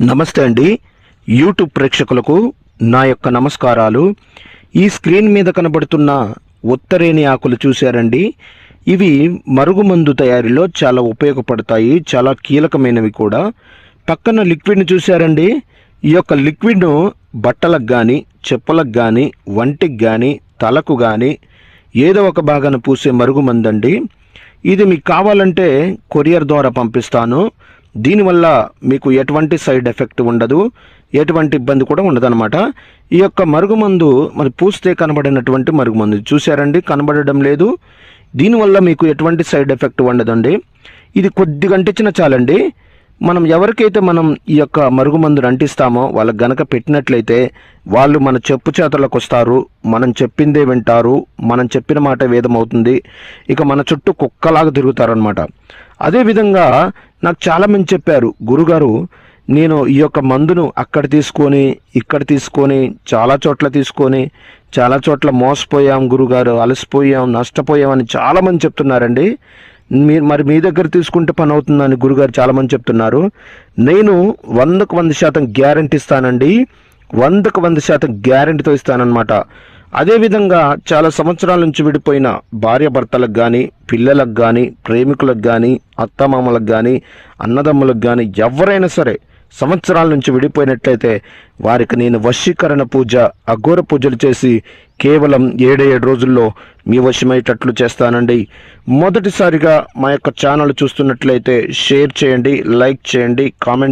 నమస్తే అండి. యూట్యూబ్ ప్రేక్షకులకు నా యొక్క నమస్కారాలు. ఈ స్క్రీన్ మీద కనబడుతున్న ఉత్తరేణి ఆకులు చూశారండి. ఇవి మరుగుమందు తయారీలో చాలా ఉపయోగపడతాయి, చాలా కీలకమైనవి కూడా. పక్కన లిక్విడ్ని చూశారండి. ఈ యొక్క లిక్విడ్ను బట్టలకు కానీ, చెప్పులకు కానీ, వంటికి కానీ, తలకు కానీ ఏదో ఒక భాగాన పూసే మరుగుమందు అండి. ఇది మీకు కావాలంటే కొరియర్ ద్వారా పంపిస్తాను. దీనివల్ల మీకు ఎటువంటి సైడ్ ఎఫెక్ట్ ఉండదు, ఎటువంటి ఇబ్బంది కూడా ఉండదన్నమాట. ఈ యొక్క మరుగుమందు మరి పూస్తే కనబడినటువంటి మరుగుమందు చూశారండి, కనబడడం లేదు. దీనివల్ల మీకు ఎటువంటి సైడ్ ఎఫెక్ట్ ఉండదండి. ఇది కొద్దిగా అంటించిన చాలండి. మనం ఎవరికైతే మనం ఈ యొక్క మరుగుమందును అంటిస్తామో వాళ్ళకి గనక పెట్టినట్లయితే వాళ్ళు మన చెప్పు చేతలకు వస్తారు, మనం చెప్పిందే వింటారు, మనం చెప్పిన మాట వేదం అవుతుంది. ఇక మన చుట్టూ కుక్కలాగా తిరుగుతారనమాట. అదేవిధంగా నాకు చాలామంది చెప్పారు, గురుగారు నేను ఈ యొక్క మందును అక్కడ తీసుకొని ఇక్కడ తీసుకొని చాలా చోట్ల తీసుకొని చాలా చోట్ల మోసపోయాం గురుగారు, అలసిపోయాం, నష్టపోయాం అని చాలామంది చెప్తున్నారండి. మరి మీ దగ్గర తీసుకుంటే పని అవుతుందని గురుగారు చాలామంది చెప్తున్నారు. నేను 100% గ్యారెంటీ ఇస్తానండి. 100% గ్యారెంటీతో ఇస్తానన్నమాట. అదేవిధంగా చాలా సంవత్సరాల నుంచి విడిపోయిన భార్య భర్తలకు కానీ, పిల్లలకు కానీ, ప్రేమికులకు కానీ, అత్తమామలకు కానీ, అన్నదమ్ములకు కానీ ఎవరైనా సరే సంవత్సరాల నుంచి విడిపోయినట్లయితే వారికి నేను వశీకరణ పూజ, అఘోర పూజలు చేసి కేవలం 7 రోజుల్లో మీ వశమయ్యేటట్లు చేస్తానండి. మొదటిసారిగా మా యొక్క ఛానల్ చూస్తున్నట్లయితే షేర్ చేయండి, లైక్ చేయండి, కామెంట్